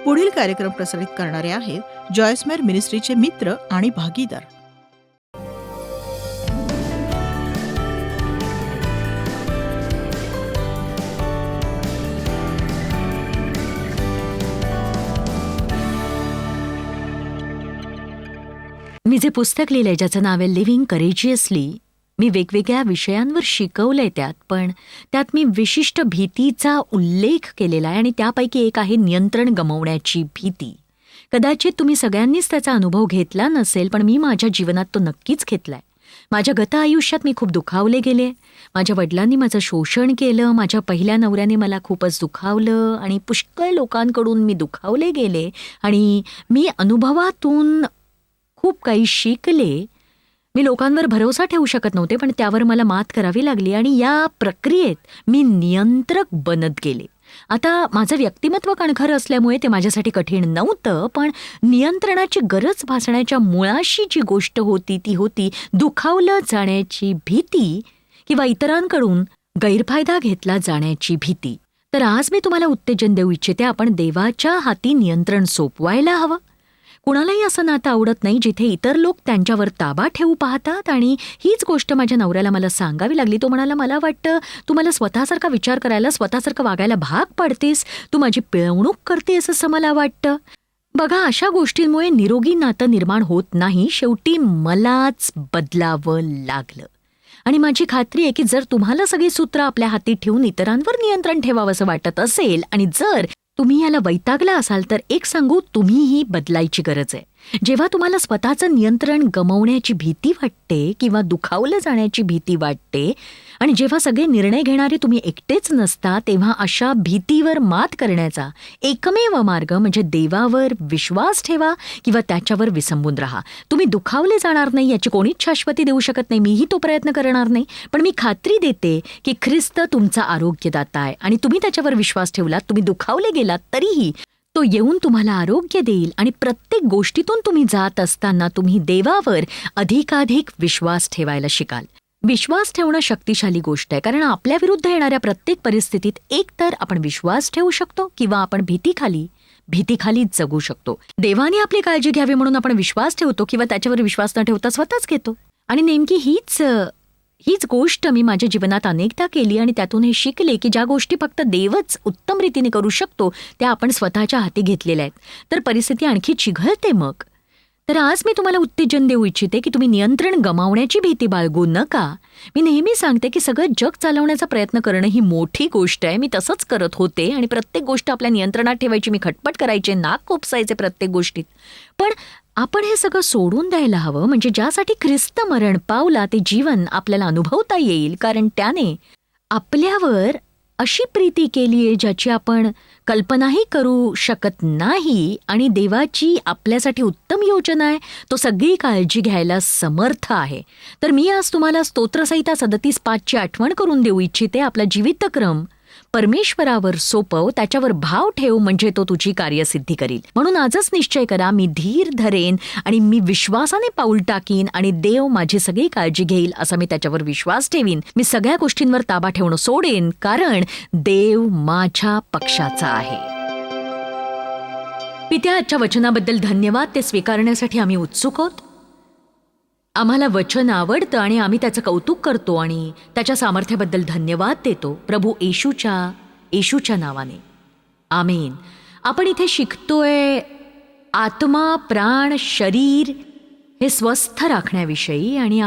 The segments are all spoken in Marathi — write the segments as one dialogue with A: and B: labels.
A: पुढील कार्यक्रम प्रसारित करणारे आहेत जॉयसमेर मिनिस्ट्रीचे मित्र आणि भागीदार.
B: मी जे पुस्तक लिहिलंय ज्याचं नाव आहे लिव्हिंग करेजियसली, मी वेगवेगळ्या विषयांवर शिकवलंय पण त्यात मी विशिष्ट भीतीचा उल्लेख केलेला आहे आणि त्यापैकी एक आहे नियंत्रण गमावण्याची भीती. कदाचित तुम्ही सगळ्यांनीच त्याचा अनुभव घेतला नसेल, पण मी माझ्या जीवनात तो नक्कीच घेतलाय. माझ्या गत आयुष्यात मी खूप दुखावले गेले. माझ्या वडिलांनी माझं शोषण केलं, माझ्या पहिल्या नवऱ्याने मला खूपच दुखावलं आणि पुष्कळ लोकांकडून मी दुखावले गेले आणि मी अनुभवातून खूप काही शिकले. मी लोकांवर भरोसा ठेवू शकत नव्हते, पण त्यावर मला मात करावी लागली आणि या प्रक्रियेत मी नियंत्रक बनत गेले. आता माझं व्यक्तिमत्व कणखर असल्यामुळे ते माझ्यासाठी कठीण नव्हतं, पण नियंत्रणाची गरज भासण्याच्या मुळाशी जी गोष्ट होती ती होती दुखावलं जाण्याची भीती किंवा इतरांकडून गैरफायदा घेतला जाण्याची भीती. तर आज मी तुम्हाला उत्तेजन देऊ इच्छिते, आपण देवाच्या हाती नियंत्रण सोपवायला हवं. कुणालाही असं नातं आवडत नाही जिथे इतर लोक त्यांच्यावर ताबा ठेवू पाहतात. आणि हीच गोष्ट माझ्या नवऱ्याला मला सांगावी लागली. तो म्हणाला, मला वाटतं तू मला स्वतःसारखा विचार करायला, स्वतःसारखं वागायला भाग पाडतेस, तू माझी पिळवणूक करतेस असं मला वाटतं. बघा, अशा गोष्टींमुळे निरोगी नातं निर्माण होत नाही. शेवटी मलाच बदलावं लागलं. आणि माझी खात्री आहे की जर तुम्हाला सगळी सूत्र आपल्या हाती ठेवून इतरांवर नियंत्रण ठेवावं असं वाटत असेल आणि जर तुम्ही याला वैतागला असाल तर एक सांगू, तुम्हीही बदलायची गरज आहे. जेव्हा तुम्हाला स्वतःचं नियंत्रण गमावण्याची भीती वाटते किंवा दुखावलं जाण्याची भीती वाटते आणि जेव्हा सगळे निर्णय घेणारे तुम्ही एकटेच नसता, तेव्हा अशा भीतीवर मात करण्याचा एकमेव मार्ग म्हणजे देवावर विश्वास ठेवा किंवा त्याच्यावर विसंबून राहा. तुम्ही दुखावले जाणार नाही याची कोणीच शाश्वती देऊ शकत नाही, मीही तो प्रयत्न करणार नाही, पण मी खात्री देते की ख्रिस्त तुमचा आरोग्यदाता आहे आणि तुम्ही त्याच्यावर विश्वास ठेवलात, तुम्ही दुखावले गेलात तरीही तो येऊन तुम्हाला आरोग्य देईल. आणि प्रत्येक गोष्टीतून तुम्ही जात असताना तुम्ही देवावर अधिकाधिक विश्वास ठेवायला शिकाल. विश्वास ठेवणं शक्तिशाली गोष्ट आहे, कारण आपल्या विरुद्ध येणाऱ्या प्रत्येक परिस्थितीत एकतर आपण विश्वास ठेवू शकतो किंवा आपण भीतीखाली जगू शकतो. देवाने आपली काळजी घ्यावी म्हणून आपण विश्वास ठेवतो किंवा त्याच्यावर विश्वास न ठेवता स्वतःच घेतो. आणि नेमकी हीच गोष्ट मी माझ्या जीवनात अनेकदा केली आणि त्यातून हे शिकले की ज्या गोष्टी फक्त देवच उत्तम रीतीने करू शकतो त्या आपण स्वतःच्या हाती घेतलेल्या आहेत, तर परिस्थिती आणखी चिघळते मग. तर आज मी तुम्हाला उत्तेजन देऊ इच्छिते की तुम्ही नियंत्रण गमावण्याची भीती बाळगू नका. मी नेहमी सांगते की सगळं जग चालवण्याचा प्रयत्न करणं ही मोठी गोष्ट आहे. मी तसंच करत होते आणि प्रत्येक गोष्ट आपल्या नियंत्रणात ठेवायची, मी खटपट करायचे, नाक कोपसायचे प्रत्येक गोष्टीत. पण आपण हे सगळं सोडून द्यायला हवं, म्हणजे ज्यासाठी ख्रिस्त मरण पावला ते जीवन आपल्याला अनुभवता येईल, कारण त्याने आपल्यावर अशी प्रीती केली आहे ज्याची आपण कल्पनाही करू शकत नाही. आणि देवाची आपल्यासाठी उत्तम योजना आहे, तो सगळी काळजी घ्यायला समर्थ आहे. तर मी आज तुम्हाला स्तोत्रसंहिता 37:5 आठवण करून देऊ इच्छिते. आपला जीवितक्रम परमेश्वरावर सोपव, त्याच्यावर भाव ठेव, म्हणजे तो तुझी कार्यसिद्धी करील. म्हणून आजच निश्चय करा, मी धीर धरेन आणि मी विश्वासाने पाऊल टाकीन आणि देव माझी सगळी काळजी घेईल असा मी त्याच्यावर विश्वास ठेवीन. मी सगळ्या गोष्टींवर ताबा ठेवणं सोडेन, कारण देव माझ्या पक्षाचा आहे. पित्या, आजच्या वचनाबद्दल धन्यवाद. ते स्वीकारण्यासाठी आम्ही उत्सुक आहोत. आम्हाला वचन आवडतं आणि आम्ही त्याचं कौतुक करतो आणि त्याच्या सामर्थ्याबद्दल धन्यवाद देतो. प्रभू येशूच्या नावाने आमेन. आपण इथे शिकतोय आत्मा, प्राण, शरीर हे स्वस्थ राखण्याविषयी. आणि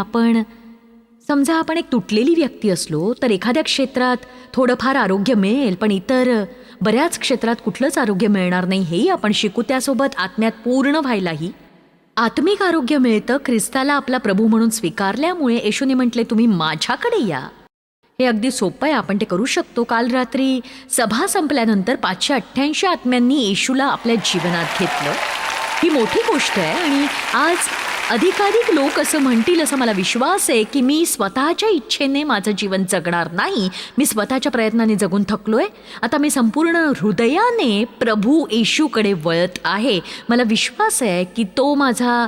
B: समजा आपण एक तुटलेली व्यक्ती असलो तर एखाद्या क्षेत्रात थोडंफार आरोग्य मिळेल, पण इतर बऱ्याच क्षेत्रात कुठलंच आरोग्य मिळणार नाही, हेही आपण शिकू. त्यासोबत आत्म्यात पूर्ण व्हायलाही आत्मिक आरोग्य मिळतं. ख्रिस्ताला आपला प्रभू म्हणून स्वीकारल्यामुळे येशूने म्हटले, तुम्ही माझ्याकडे या. हे अगदी सोपं आहे, आपण ते करू शकतो. काल रात्री सभा संपल्यानंतर 588 आत्म्यांनी येशूला आपल्या जीवनात घेतलं. ही मोठी गोष्ट आहे आणि आज अधिकाधिक लोक असं म्हणतील असं मला विश्वास आहे की मी स्वतःच्या इच्छेने माझं जीवन जगणार नाही, मी स्वतःच्या प्रयत्नाने जगून थकलोय. आता मी संपूर्ण हृदयाने प्रभू येशूकडे वळत आहे. मला विश्वास आहे की तो माझा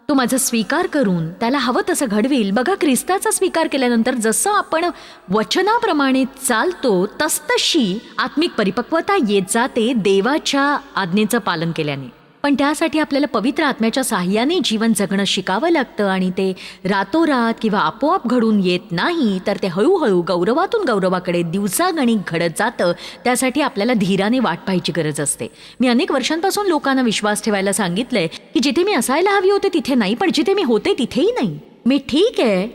B: तो माझा स्वीकार करून त्याला हवं तसं घडवेल. बघा, ख्रिस्ताचा स्वीकार केल्यानंतर जसं आपण वचनाप्रमाणे चालतो तसतशी आत्मिक परिपक्वता येत जाते देवाच्या आज्ञेचं पालन केल्याने. पण त्यासाठी आपल्याला पवित्र आत्म्याच्या साह्याने जीवन जगणं शिकावं लागतं आणि ते रातोरात किंवा आपोआप घडून येत नाही, तर ते हळूहळू गौरवातून गौरवाकडे दिवसागणिक घडत जातं. त्यासाठी आपल्याला धीराने वाट पाहायची गरज असते. मी अनेक वर्षांपासून लोकांना विश्वास ठेवायला सांगितलंय की जिथे मी असायला हवी होते तिथे नाही, पण जिथे मी होते तिथेही नाही. मी ठीक आहे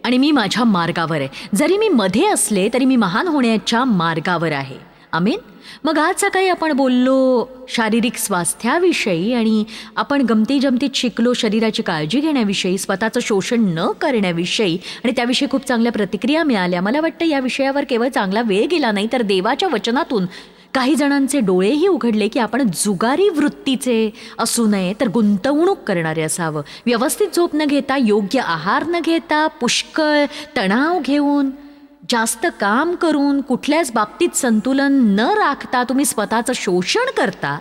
B: आणि मी माझ्या मार्गावर आहे. जरी मी मध्ये असले तरी मी महान होण्याच्या मार्गावर आहे. आमेन. मग आज सकाळी आपण बोललो शारीरिक स्वास्थ्याविषयी आणि आपण गमती जमतीत शिकलो शरीराची काळजी घेण्याविषयी, स्वतःचं शोषण न करण्याविषयी, आणि त्याविषयी खूप चांगल्या प्रतिक्रिया मिळाल्या. मला वाटतं या विषयावर केवळ चांगला वेळ गेला नाही, तर देवाच्या वचनातून काही जणांचे डोळेही उघडले की आपण जुगारी वृत्तीचे असू नये, तर गुंतवणूक करणारे असावं. व्यवस्थित झोप न घेता, योग्य आहार न घेता, पुष्कळ तणाव घेऊन, जास्त काम करून, कुठल्याच बाबतीत संतुलन न राखता तुम्ही स्वतःचं शोषण करता.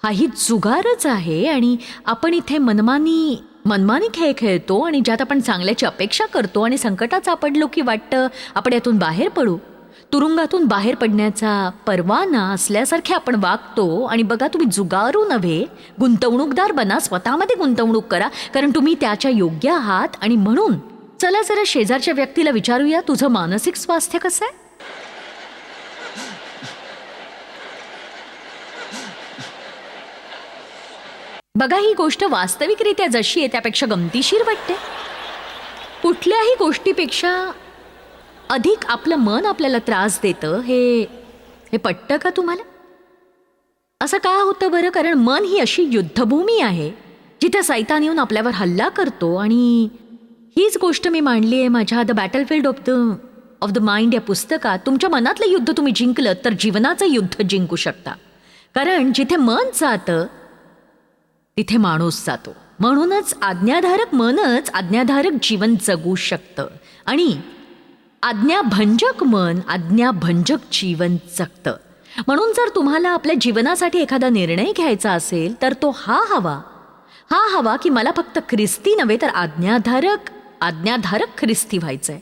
B: हाही जुगारच आहे. आणि आपण इथे मनमानी खेळ खेळतो आणि ज्यात आपण चांगल्याची अपेक्षा करतो आणि संकटात सापडलो की वाटतं आपण यातून बाहेर पडू. तुरुंगातून बाहेर पडण्याचा परवाना असल्यासारखे आपण वागतो. आणि बघा, तुम्ही जुगारू नव्हे, गुंतवणूकदार बना, स्वतःमध्ये गुंतवणूक करा, कारण तुम्ही त्याच्या योग्य आहात. आणि म्हणून चला जरा शेजारच्या व्यक्तीला विचारूया, तुझं मानसिक स्वास्थ्य कसं आहे? बघा, ही गोष्ट वास्तविकरित्या जशी आहे त्यापेक्षा गमतीशीर वाटते. कुठल्याही गोष्टीपेक्षा अधिक आपलं मन आपल्याला त्रास देतं. हे पटतं का तुम्हाला? असं का होतं बरं? कारण मन ही अशी युद्धभूमी आहे जिथे सैतान येऊन आपल्यावर हल्ला करतो. आणि हीच गोष्ट मी मांडली आहे माझ्या the battlefield of the mind या पुस्तकात. तुमच्या मनातलं युद्ध तुम्ही जिंकलं तर जीवनाचं युद्ध जिंकू शकता. कारण जिथे मन जातं तिथे माणूस जातो. म्हणूनच आज्ञाधारक मनच आज्ञाधारक जीवन जगू शकतं आणि आज्ञाभंजक मन आज्ञाभंजक जीवन जगतं. म्हणून जर तुम्हाला आपल्या जीवनासाठी एखादा निर्णय घ्यायचा असेल तर तो हा हवा की मला फक्त ख्रिस्ती नव्हे तर आज्ञाधारक ख्रिस्ती व्हायचंय.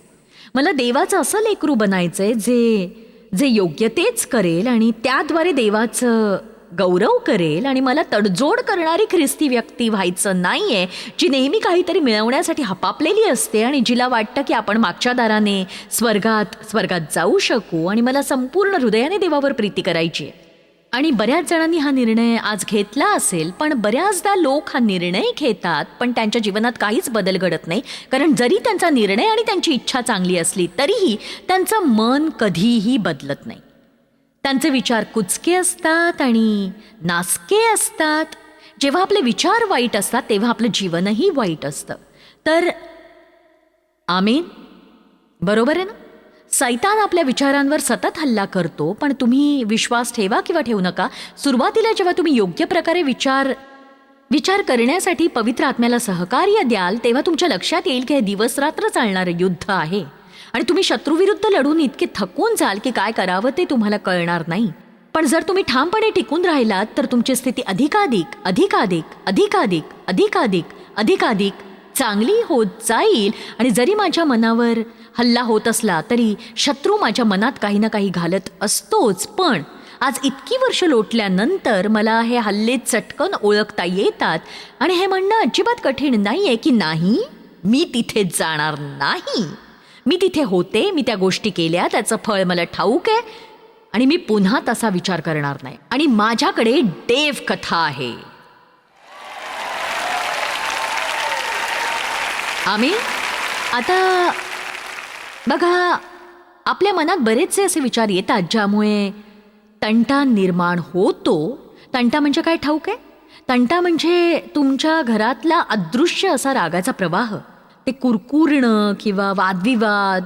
B: मला देवाचं असं लेकरू बनायचंय जे योग्य तेच करेल आणि त्याद्वारे देवाचं गौरव करेल. आणि मला तडजोड करणारी ख्रिस्ती व्यक्ती व्हायचं नाहीये, जी नेहमी काहीतरी मिळवण्यासाठी हपापलेली असते आणि जिला वाटतं की आपण मागच्या दाराने स्वर्गात जाऊ शकू. आणि मला संपूर्ण हृदयाने देवावर प्रीती करायची आहे. आणि बऱ्याच जणांनी हा निर्णय आज घेतला असेल, पण बऱ्याचदा लोक हा निर्णय घेतात पण त्यांच्या जीवनात काहीच बदल घडत नाही. कारण जरी त्यांचा निर्णय आणि त्यांची इच्छा चांगली असली तरीही त्यांचं मन कधीही बदलत नाही. त्यांचे विचार कुचके असतात आणि नासके असतात. जेव्हा आपले विचार वाईट असतात तेव्हा आपलं जीवनही वाईट असतं. तर आमेन, बरोबर आहे ना? सैतान आपल्या विचारांवर सतत हल्ला करतो, पण तुम्ही विश्वास ठेवा किंवा ठेवू नका, सुरुवातीला जेव्हा तुम्ही योग्य प्रकारे विचार करण्यासाठी पवित्र आत्म्याला सहकार्य द्याल तेव्हा तुमच्या लक्षात येईल की हे दिवस रात्र चालणारं युद्ध आहे. आणि तुम्ही शत्रूविरुद्ध लढून इतके थकून जाल की काय करावं ते तुम्हाला कळणार नाही. पण जर तुम्ही ठामपणे टिकून राहिलात तर तुमची स्थिती अधिकाधिक चांगली होत जाईल. आणि जरी माझ्या मनावर हल्ला होत असला तरी शत्रू माझ्या मनात काही ना काही घालत असतोच. पण आज इतकी वर्ष लोटल्यानंतर मला हे हल्ले चटकन ओळखता येतात आणि हे म्हणणं अजिबात कठीण नाहीये की नाही, मी तिथे जाणार नाही. मी तिथे होते, मी त्या गोष्टी केल्या, त्याचं फळ मला ठाऊक आहे आणि मी पुन्हा तसा विचार करणार नाही. आणि माझ्याकडे देव कथा आहे. आम्ही आता बघा, आपल्या मनात बरेचसे असे विचार येतात ज्यामुळे तंटा निर्माण होतो. तंटा म्हणजे काय ठाऊक आहे? तंटा म्हणजे तुमच्या घरातला अदृश्य असा रागाचा प्रवाह. ते कुरकुरणं किंवा वादविवाद,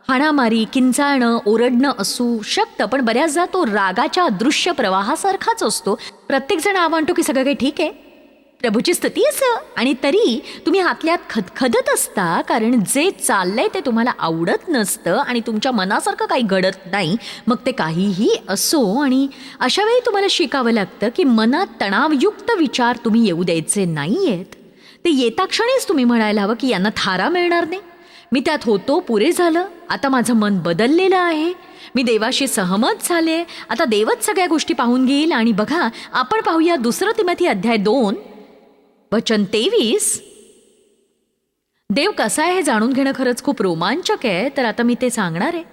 B: हाणामारी, किंचाळणं, ओरडणं असू शकतं, पण बऱ्याचदा तो रागाच्या अदृश्य प्रवाहासारखाच असतो. प्रत्येकजण म्हणतो की सगळं काही ठीक आहे, प्रभूची स्तुती असं, आणि तरी तुम्ही आतल्यात खदखदत असता कारण जे चाललंय ते तुम्हाला आवडत नसतं आणि तुमच्या मनासारखं काही घडत नाही. मग ते काहीही असो. आणि अशा वेळी तुम्हाला शिकावं लागतं की मनात तणावयुक्त विचार तुम्ही येऊ द्यायचे नाहीयेत. ते येता क्षणीच तुम्ही म्हणायला हवं की यांना थारा मिळणार नाही. मी त्यात होतो, पुरे झालं. आता माझं मन बदललेलं आहे, मी देवाशी सहमत झाले. आता देवच सगळ्या गोष्टी पाहून घेईल. आणि बघा, आपण पाहूया 2 तिमोथी अध्याय 2 वचन 23. देव कसा आहे हे जाणून घेणं खरंच खूप रोमांचक आहे, तर आता मी ते सांगणार आहे.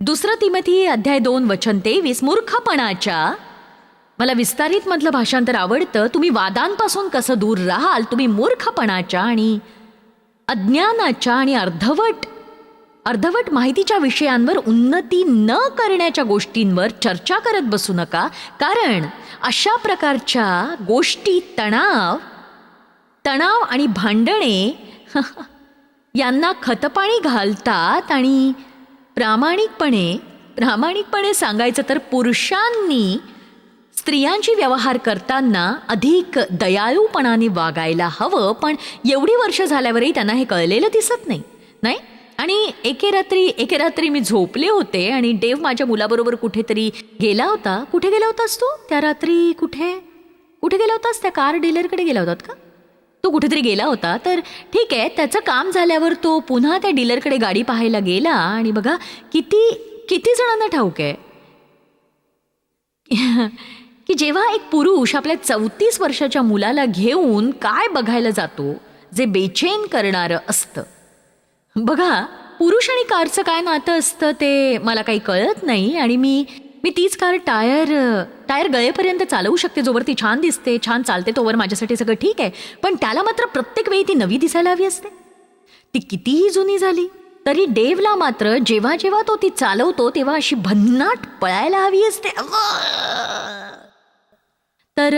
B: 2 तिमोथी अध्याय 2 वचन 23. मूर्खपणाच्या, मला विस्तारित मधलं भाषांतर आवडतं, तुम्ही वादांपासून कसं दूर राहाल. तुम्ही मूर्खपणाच्या आणि अज्ञानाच्या आणि अर्धवट माहितीच्या विषयांवर उन्नती न करण्याच्या गोष्टींवर चर्चा करत बसू नका, कारण अशा प्रकारच्या गोष्टी तणाव आणि भांडणे यांना खतपाणी घालतात. आणि प्रामाणिकपणे सांगायचं तर पुरुषांनी स्त्रियांशी व्यवहार करताना अधिक दयाळूपणाने वागायला हवं. पण एवढी वर्ष झाल्यावरही त्यांना हे कळलेलं दिसत नाही. आणि एके रात्री मी झोपले होते आणि देव माझ्या मुलाबरोबर कुठेतरी गेला होता. कुठे गेला होतास तू त्या रात्री? कुठे गेला होतास? त्या कार डीलरकडे गेला होतात का? तो कुठेतरी गेला होता. तर ठीक आहे, त्याचं काम झाल्यावर तो पुन्हा त्या डीलरकडे गाडी पाहायला गेला. आणि बघा, किती जणांना ठाऊक आहे की जेव्हा एक पुरुष आपल्या 34 वर्षाच्या मुलाला घेऊन काय बघायला जातो जे बेचैन करणारं असतं. बघा, पुरुष आणि कारचं काय नातं असतं ते मला काही कळत नाही. आणि मी तीच कार टायर गळेपर्यंत चालवू शकते. जोवर ती छान दिसते, छान चालते, तोवर माझ्यासाठी सगळं ठीक आहे. पण त्याला मात्र प्रत्येक वेळी ती नवी दिसायला हवी असते. ती कितीही जुनी झाली तरी डेवला मात्र जेव्हा जेव्हा तो ती चालवतो तेव्हा अशी भन्नाट पळायला हवी असते. तर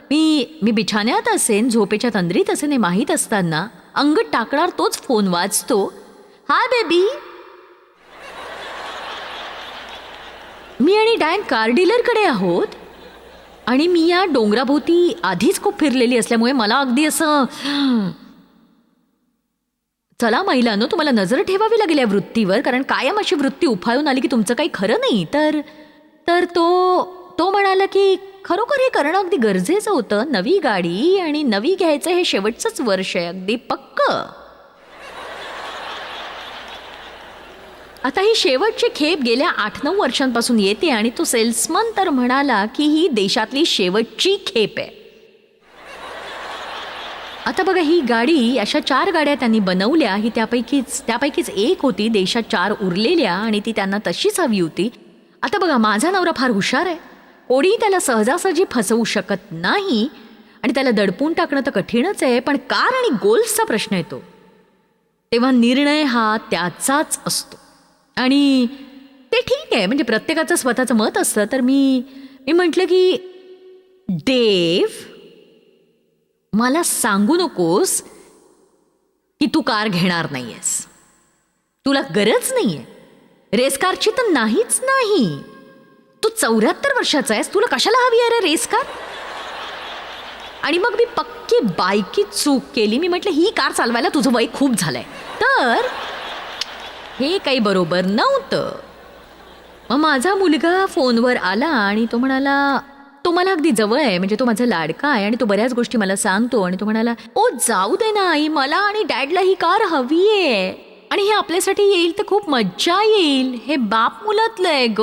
B: मी बिछाण्यात असेन, झोपेच्या तंद्रीत असेन हे माहीत असताना अंग टाकणार तोच फोन वाजतो. Hi baby. मी आणि डॅन कार डीलरकडे आहोत आणि मी या डोंगराभोवती आधीच खूप फिरलेली असल्यामुळे मला अगदी असं, चला महिलांनो, तुम्हाला नजर ठेवावी लागेल या वृत्तीवर, कारण कायम अशी वृत्ती उफाळून आली की तुमचं काही खरं नाही. तर तो म्हणाला की खरोखर हे करणं अगदी गरजेचं होतं. नवी गाडी आणि नवी घ्यायचं हे शेवटचंच वर्ष आहे, अगदी पक्क. आता ही शेवटची खेप गेल्या 8-9 वर्षांपासून येते आणि तो सेल्समन तर म्हणाला की ही देशातली शेवटची खेप आहे. आता बघा, ही गाडी, अशा 4 गाड्या त्यांनी बनवल्या. ही त्यापैकीच एक होती. देशात 4 उरलेल्या आणि ती त्यांना तशीच हवी होती. आता बघा, माझा नवरा फार हुशार आहे. कोणी त्याला सहजासहजी फसवू शकत नाही आणि त्याला दडपून टाकणं तर कठीणच आहे. पण कार आणि गोल्फचा प्रश्न येतो तेव्हा निर्णय हा त्याचाच असतो. आणि ते ठीक आहे, म्हणजे प्रत्येकाचं स्वतःचं मत असतं. तर मी म्हटलं की देव, मला सांगू नकोस की तू कार घेणार नाहीयेस. तुला गरज नाहीये रेस कारची, तर नाहीच नाही. तू 74 वर्षाचा आहेस, तुला कशाला हवी आहे रे रेस कार? आणि मग मी पक्की बायकी चूक केली. मी म्हटलं, ही कार चालवायला तुझं वय खूप झालंय. तर हे काही बरोबर नव्हतं. मग माझा मुलगा फोनवर आला आणि तो म्हणाला, तो मला अगदी जवळ आहे, म्हणजे तो माझा लाडका आहे आणि तो बऱ्याच गोष्टी मला सांगतो. आणि तो म्हणाला, ओ जाऊ दे ना आई, मला आणि डॅडला ही कार हवी आहे आणि हे आपल्यासाठी येईल तर खूप मज्जा येईल. हे बाप मुलातलं आहे ग.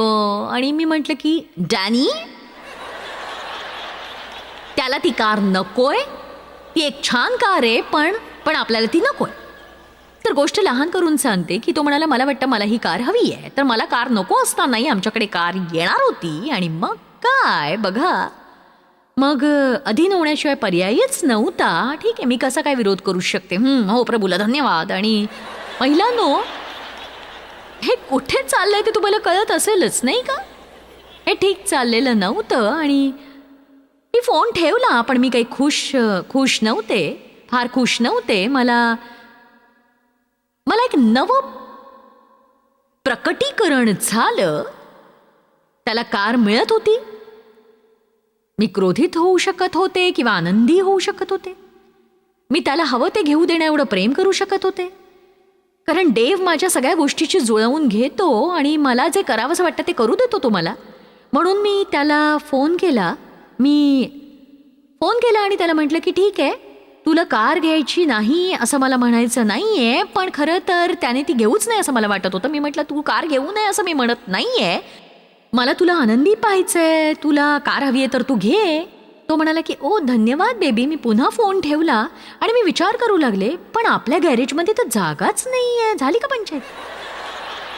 B: आणि मी म्हटलं की डॅनी, त्याला ती कार नकोय. ती एक छान कार आहे, पण आपल्याला ती नकोय. तर गोष्ट लहान करून सांगते की तो म्हणाला, मला वाटतं मला ही कार हवी आहे. तर मला कार नको असतानाही आमच्याकडे कार येणार होती. आणि मग काय, बघा, मग अधीन होण्याशिवाय पर्यायच नव्हता. ठीक आहे, मी कसा काय विरोध करू शकते? हो प्रभूला धन्यवाद. आणि महिलांनो, हे कुठे चाललंय ते तुम्हाला कळत असेलच नाही का? हे ठीक चाललेलं नव्हतं. आणि मी फोन ठेवला, पण मी काही खुश नव्हते, फार खुश नव्हते. मला एक नवं प्रकटीकरण झालं. त्याला कार मिळत होती. मी क्रोधित होऊ शकत होते किंवा आनंदी होऊ शकत होते. मी त्याला हवं ते घेऊ देण्या एवढं प्रेम करू शकत होते, कारण देव माझ्या सगळ्या गोष्टीची जुळवून घेतो आणि मला जे करावंसं वाटतं ते करू देतो तो मला. म्हणून मी त्याला फोन केला आणि त्याला म्हटलं की ठीक आहे, तुला कार घ्यायची नाही असं मला म्हणायचं नाहीये, पण खरं तर त्याने ती घेऊच नाही असं मला वाटत होतं. मी म्हटलं तू कार घेऊ नये असं मी म्हणत नाहीये, मला तुला आनंदी पाहायचंय, तुला कार हवी आहे तर तू घे. तो म्हणाला की ओ धन्यवाद बेबी. मी पुन्हा फोन ठेवला आणि मी विचार करू लागले, पण आपल्या गॅरेजमध्ये तर जागाच नाहीये. झाली का पंचायत?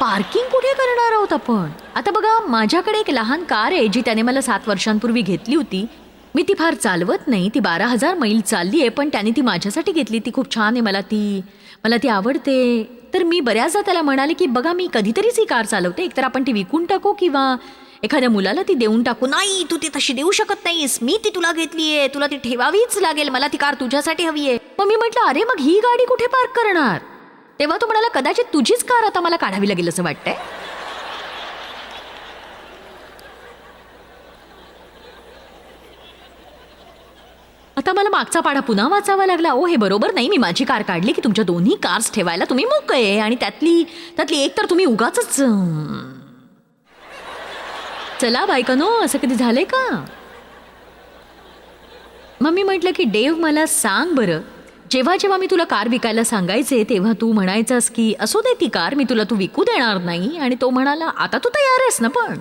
B: पार्किंग कुठे करणार आहोत आपण? आता बघा, माझ्याकडे एक लहान कार आहे जी त्याने मला 7 वर्षांपूर्वी घेतली होती. मी ती फार चालवत नाही, ती 12,000 मैल चालली आहे, पण त्याने ती माझ्यासाठी घेतली. ती खूप छान आहे, मला ती आवडते. तर मी बऱ्याचदा त्याला म्हणाले की बघा मी कधीतरीच ही कार चालवते, एकतर आपण ती विकून टाकू किंवा एखाद्या मुलाला ती देऊन टाकू. नाही, तू ती तशी देऊ शकत नाहीस, मी ती तुला घेतलीये, तुला ती ठेवावीच लागेल, मला ती कार तुझ्यासाठी हवी आहे. मग मी म्हटलं अरे मग ही गाडी कुठे पार्क करणार? तेव्हा तो म्हणाला कदाचित तुझीच कार आता मला काढावी लागेल असं वाटतंय. आता मला मागचा पाढा पुन्हा वाचावा लागला. ओ हे बरोबर नाही, मी माझी कार काढली की तुमच्या दोन्ही कार्स ठेवायला तुम्ही मोकळे, आणि त्यातली एक तर तुम्ही उगाचच. चला बायकानो, असं कधी झालंय का? मग मी म्हटलं की डेव मला सांग बरं, जेव्हा जेव्हा मी तुला कार विकायला सांगायचे तेव्हा तू म्हणायचास की असू दे ती कार, मी तुला तू विकू देणार नाही. आणि तो म्हणाला आता तू तयार आहेस ना? पण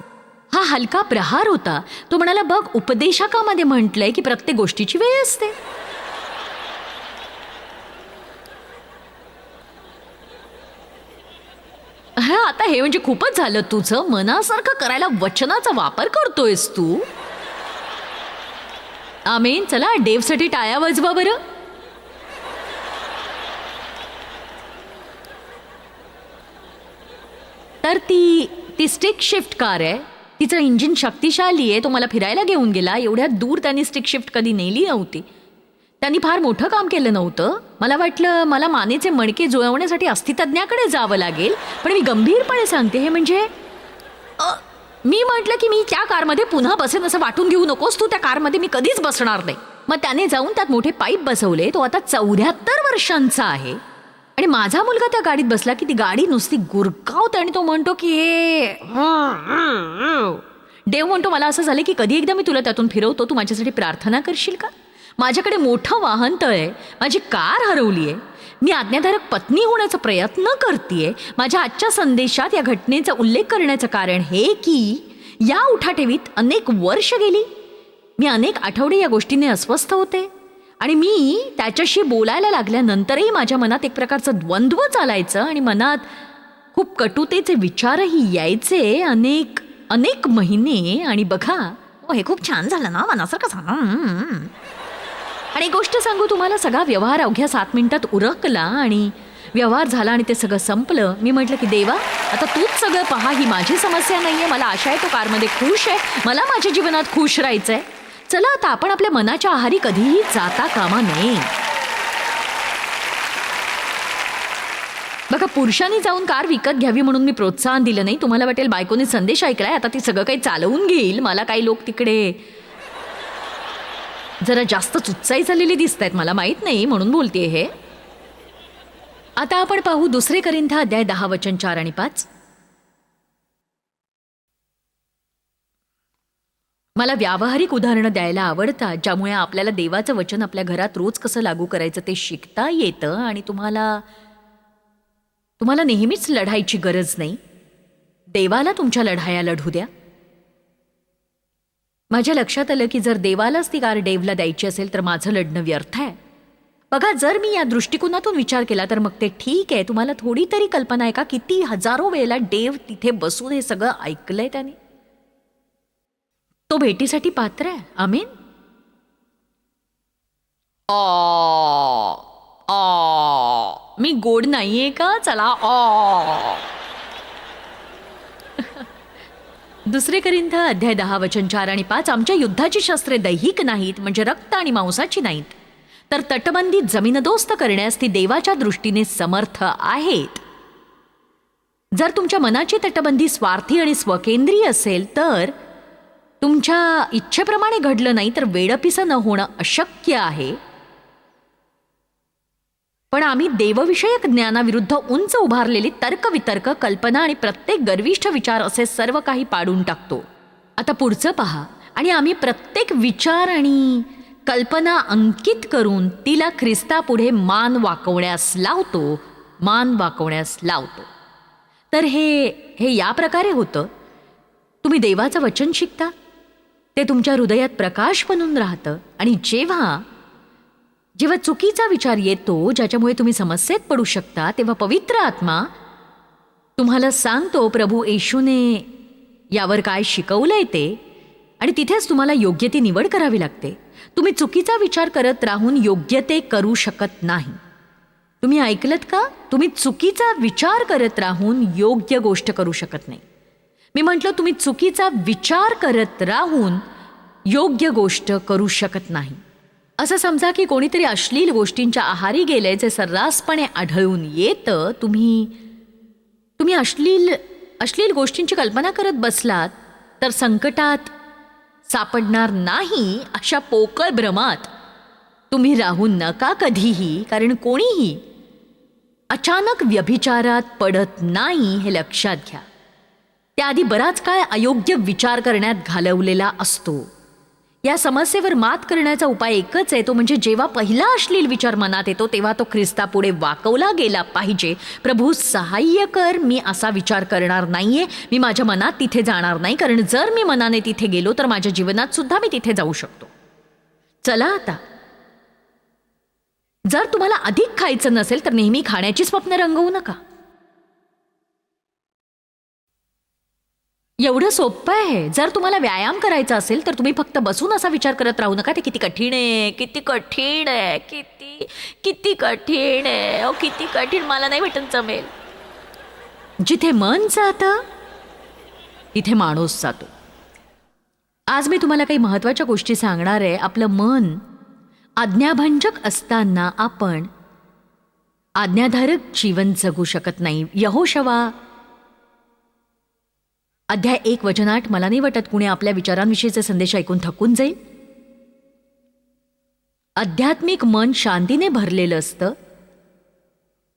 B: हा हलका प्रहार होता. तो म्हणाला बघ, उपदेशकामध्ये म्हटलंय की प्रत्येक गोष्टीची वेळ असते. हा आता हे म्हणजे खूपच झालं, तुझं मनासारखं करायला वचनाचा वापर करतोयस तू. आमेन. चला डेवसाठी टाळ्या वाजवा बरं. तर ती स्टिक शिफ्ट कार आहे, तिचं इंजिन शक्तिशाली आहे. तो मला फिरायला घेऊन गेला. एवढ्या दूर त्यांनी स्टिक शिफ्ट कधी नेली नव्हती. त्यांनी फार मोठं काम केलं नव्हतं. मला वाटलं मला मानेचे मणके जुळवण्यासाठी अस्थितज्ञाकडे जावं लागेल, पण मी गंभीरपणे सांगते हे म्हणजे मी म्हटलं की मी त्या कारमध्ये पुन्हा बसेन असं वाटून घेऊ नकोस तू. त्या कारमध्ये मी कधीच बसणार नाही. मग त्याने जाऊन त्यात मोठे पाईप बसवले. तो आता 74 वर्षांचा आहे आणि माझा मुलगा त्या गाडीत बसला की ती गाडी नुसती गुरकावते आणि तो म्हणतो की हे देव म्हणतो मला असं झालं की कधी एकदा मी तुला त्यातून फिरवतो, तू माझ्यासाठी प्रार्थना करशील का? माझ्याकडे मोठं वाहन तळ आहे, माझी कार हरवली आहे, मी आज्ञाधारक पत्नी होण्याचा प्रयत्न करतेय. माझ्या आजच्या संदेशात या घटनेचा उल्लेख करण्याचं कारण हे की या उठाठेवीत अनेक वर्ष गेली, मी अनेक आठवडे या गोष्टीने अस्वस्थ होते आणि मी त्याच्याशी बोलायला लागल्यानंतरही माझ्या मनात एक प्रकारचं द्वंद्व चालायचं आणि मनात खूप कटुतेचे विचारही यायचे अनेक अनेक महिने. आणि बघा हे खूप छान झालं ना, मनासारखं झालं. आणि गोष्ट सांगू तुम्हाला, सगळा व्यवहार अवघ्या 7 मिनिटात उरकला आणि व्यवहार झाला आणि ते सगळं संपलं. मी म्हटलं की देवा आता तूच सगळं पहा, ही माझी समस्या नाहीये. मला आशा आहे तो कारमध्ये खुश आहे, मला माझ्या जीवनात खुश राहायचंय. चला आता आपण आपल्या मनाच्या आहारी कधीही जाता कामा नये. बघा, पुरुषांनी जाऊन कार विकत घ्यावी म्हणून मी प्रोत्साहन दिलं नाही. तुम्हाला वाटेल बायकोने संदेश ऐकलाय, आता ती सगळं काही चालवून घेईल. मला काही लोक तिकडे जरा जास्तच उत्साही झालेली दिसत आहेत, मला माहित नाही म्हणून बोलतेय हे. आता आपण पाहू 2 कोरिंथ अध्याय 10 वचन 4 आणि 5. मला व्यावहारिक उदाहरणं द्यायला आवडतात, ज्यामुळे आपल्याला देवाचं वचन आपल्या घरात रोज कसं लागू करायचं ते शिकता येतं आणि तुम्हाला नेहमीच लढायची गरज नाही. देवाला तुमच्या लढाया लढू द्या. माझ्या लक्षात आलं की जर देवालाच ती कार डेवला द्यायची असेल तर माझं लढणं व्यर्थ आहे. बघा, जर मी या दृष्टिकोनातून विचार केला तर मग ते ठीक आहे. तुम्हाला थोडी तरी कल्पना आहे का किती हजारो वेळेला डेव तिथे बसून हे सगळं ऐकलंय त्याने? तो भेटीसाठी पात्र आहे. आमीन. मी गोड नाहीये का? चला 2 कोरिंथ अध्याय 10 वचन 4 आणि 5. आमच्या युद्धाची शस्त्रे दैहिक नाहीत, म्हणजे रक्त आणि मांसाची नाहीत, तर तटबंदी जमीनदोस्त करण्यास ती देवाच्या दृष्टीने समर्थ आहेत. जर तुमच्या मनाची तटबंदी स्वार्थी आणि स्वकेंद्रीय असेल तर तुमच्या इच्छेप्रमाणे घडलं नाही तर वेडपिसं न होणं अशक्य आहे. पण आम्ही देवविषयक ज्ञानाविरुद्ध उंच उभारलेली तर्कवितर्क, कल्पना आणि प्रत्येक गर्विष्ठ विचार असे सर्व काही पाडून टाकतो. आता पुढचं पहा. आणि आम्ही प्रत्येक विचार आणि कल्पना अंकित करून तिला ख्रिस्तापुढे मान वाकवण्यास लावतो. तर हे या प्रकारे होतं. तुम्ही देवाचं वचन शिकता, ते तुमच्या हृदयात प्रकाश बनून राहतं, आणि जेव्हा चुकीचा विचार येतो ज्याच्यामुळे तुम्ही समस्येत पडू शकता, तेव्हा पवित्र आत्मा तुम्हाला सांगतो प्रभू येशूने यावर काय शिकवलंय ते, आणि तिथेच तुम्हाला योग्य ती निवड करावी लागते. तुम्ही चुकीचा विचार करत राहून योग्य ते करू शकत नाही. तुम्ही ऐकलत का? तुम्ही चुकीचा विचार करत राहून योग्य गोष्ट करू शकत नाही. मी म्हटलं, तुम्ही चुकीचा विचार करत राहून योग्य गोष्ट करू शकत नाही. असं समजा की कोणीतरी अश्लील गोष्टींच्या आहारी गेले, जे सर्रासपणे आढळून येतं. तुम्ही अश्लील गोष्टींची कल्पना करत बसलात तर संकटात सापडणार नाही अशा पोकळ भ्रमात तुम्ही राहू नका कधीही, कारण कोणीही अचानक व्यभिचारात पडत नाही हे लक्षात घ्या. त्याआधी बराच काळ अयोग्य विचार करण्यात घालवलेला असतो. या समस्येवर मात करण्याचा उपाय एकच आहे, तो म्हणजे जेव्हा पहिला अश्लील विचार मनात येतो तेव्हा तो ख्रिस्तापुढे वाकवला गेला पाहिजे. प्रभू सहाय्य कर, मी असा विचार करणार नाहीये, मी माझ्या मनात तिथे जाणार नाही, कारण जर मी मनाने तिथे गेलो तर माझ्या जीवनात सुद्धा मी तिथे जाऊ शकतो. चला आता, जर तुम्हाला अधिक खायचं नसेल तर नेहमी खाण्याची स्वप्न रंगवू नका. एवढं सोपं आहे. जर तुम्हाला व्यायाम करायचा असेल तर तुम्ही फक्त बसून असा विचार करत राहू नका, ते किती कठीण आहे, किती कठीण आहे, किती कठीण आहे, किती कठीण, मला नाही वाटत जमेल. जिथे मन जातं तिथे माणूस जातो. आज मी तुम्हाला काही महत्त्वाच्या गोष्टी सांगणार आहे. आपलं मन आज्ञाभंजक असताना आपण आज्ञाधारक जीवन जगू शकत नाही. यहोशवा अध्याय 1:8. मला नाही वाटत कुणी आपल्या विचारांविषयीचे संदेश ऐकून थकून जाईल. आध्यात्मिक मन शांतीने भरलेलं असतं.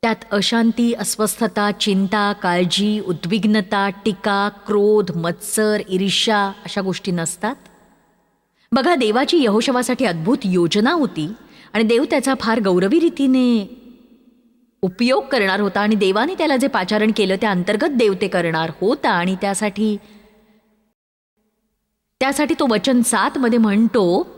B: त्यात अशांती, अस्वस्थता, चिंता, काळजी, उद्विग्नता, टीका, क्रोध, मत्सर, ईर्ष्या अशा गोष्टी नसतात. बघा, देवाची यहोशवासाठी अद्भुत योजना होती आणि देव त्याचा फार गौरवी रीतीने उपयोग करणार होता, आणि देवाने त्याला जे पाचारण केलं त्या अंतर्गत देव ते करणार होता. आणि त्यासाठी तो वचन 7 म्हणतो,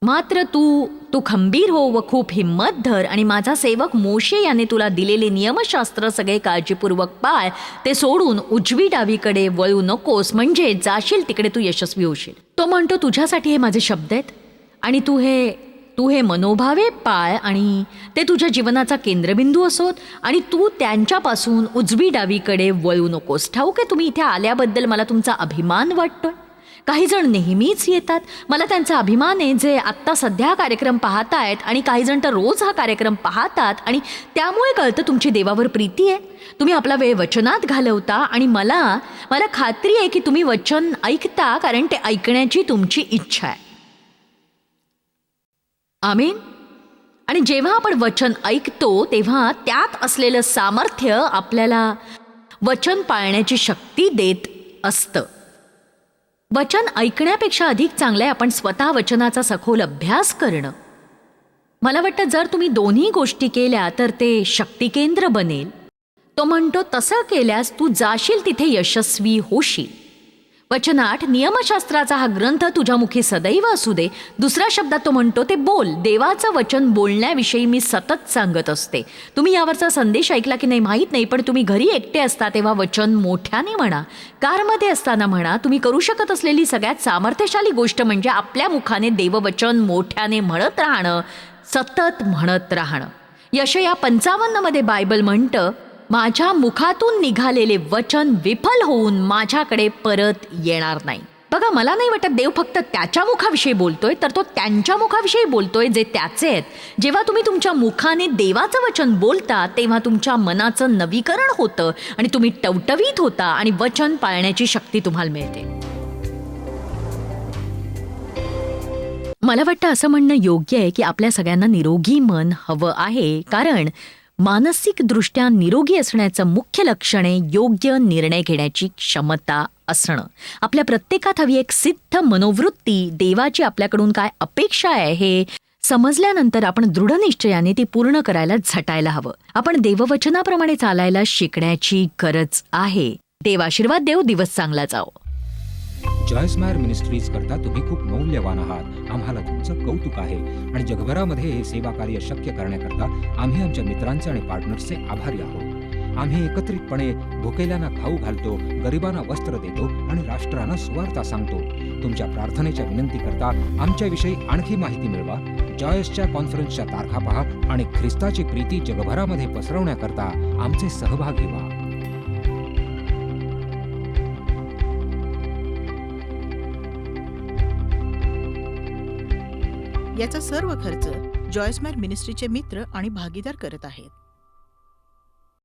B: मात्र तू खंबीर हो व खूप हिम्मत धर, आणि माझा सेवक मोशे याने तुला दिलेले नियमशास्त्र सगळे काळजीपूर्वक पाळ. ते सोडून उजवी डावीकडे वळू नकोस, म्हणजे जाशील तिकडे तू यशस्वी होशील. तो म्हणतो, तुझ्यासाठी हे माझे शब्द आहेत, आणि तू हे मनोभावे पाळ, आणि ते तुझ्या जीवनाचा केंद्रबिंदू असोत, आणि तू त्यांच्यापासून उजवी डावीकडे वळू नकोस. ठाऊक आहे, तुम्ही इथे आल्याबद्दल मला तुमचा अभिमान वाटतोय. काही जण नेहमीच येतात, मला त्यांचा अभिमान आहे, जे आत्ता सध्या कार्यक्रम पाहतायत, आणि काही जण तर रोज हा कार्यक्रम पाहतात, आणि त्यामुळे कळतं तुमची देवावर प्रीती आहे. तुम्ही आपला वेळ वचनात घालवता, आणि मला खात्री आहे की तुम्ही वचन ऐकता, कारण ते ऐकण्याची तुमची इच्छा आहे. आमेन. आणि जेव्हा आपण वचन ऐकतो तेव्हा त्यात असलेलं सामर्थ्य आपल्याला वचन पाळण्याची शक्ती देत असतं. वचन ऐकण्यापेक्षा अधिक चांगलं आहे आपण स्वतः वचनाचा सखोल अभ्यास करणं. मला वाटतं जर तुम्ही दोन्ही गोष्टी केल्या तर ते शक्ती केंद्र बनेल. तो म्हणतो, तसं केल्यास तू जाशील तिथे यशस्वी होशील. वचन 8, नियमशास्त्राचा हा ग्रंथ तुझ्या मुखी सदैव असू दे. दुसऱ्या शब्दात तो म्हणतो, ते बोल. देवाचं वचन बोलण्याविषयी मी सतत सांगत असते. तुम्ही यावरचा संदेश ऐकला की नाही माहीत नाही, पण तुम्ही घरी एकटे असता तेव्हा वचन मोठ्याने म्हणा. कारमध्ये असताना म्हणा. तुम्ही करू शकत असलेली सगळ्यात सामर्थ्यशाली गोष्ट म्हणजे आपल्या मुखाने देववचन मोठ्याने म्हणत राहणं, सतत म्हणत राहणं. यशया 55 बायबल म्हणतं, माझ्या मुखातून निघालेले वचन विफल होऊन माझ्याकडे परत येणार नाही. बघा, मला नाही वाटत देव फक्त त्याच्या मुखाविषयी बोलतोय, तर तो त्यांच्या मुखाविषयी बोलतोय जे त्याचे आहेत. जेव्हा तुम्ही तुमच्या मुखाने देवाचं वचन बोलता तेव्हा तुमच्या मनाचं नवीकरण होतं, आणि तुम्ही टवटवीत होता, आणि वचन पाळण्याची शक्ती तुम्हाला मिळते. मला वाटतं असं म्हणणं योग्य आहे की आपल्या सगळ्यांना निरोगी मन हवं आहे, कारण मानसिकदृष्ट्या निरोगी असण्याचं मुख्य लक्षण आहे योग्य निर्णय घेण्याची क्षमता असणं. आपल्या प्रत्येकात हवी एक सिद्ध मनोवृत्ती, देवाची आपल्याकडून काय अपेक्षा आहे हे समजल्यानंतर आपण दृढ निश्चयाने ती पूर्ण करायला झटायला हवं. आपण देववचनाप्रमाणे चालायला शिकण्याची गरज आहे. देव आशीर्वाद देव. दिवस चांगला जाओ.
C: जॉयस्मायर मिनिस्ट्रीज करता तुम्ही खूप मौल्यवान आहात. आम्हाला तुमचं कौतुक आहे आणि जगभरामध्ये हे सेवा कार्य शक्य करण्याकरता आम्ही आमच्या मित्रांचे आणि पार्टनर्सचे आभारी आहोत. आम्ही एकत्रितपणे भुकेल्यांना खाऊ घालतो, गरिबांना वस्त्र देतो आणि राष्ट्रांना सुवार्ता सांगतो. तुमच्या प्रार्थनेच्या विनंती करता आमच्याविषयी आणखी माहिती मिळवा. जॉयसच्या कॉन्फरन्सच्या तारखा पहा आणि ख्रिस्ताची प्रीती जगभरामध्ये पसरवण्याकरता आमचे सहभागी व्हा.
A: याचा सर्व खर्च जॉयस्मायर मिनिस्ट्रीचे मित्र आणि भागीदार करत आहेत.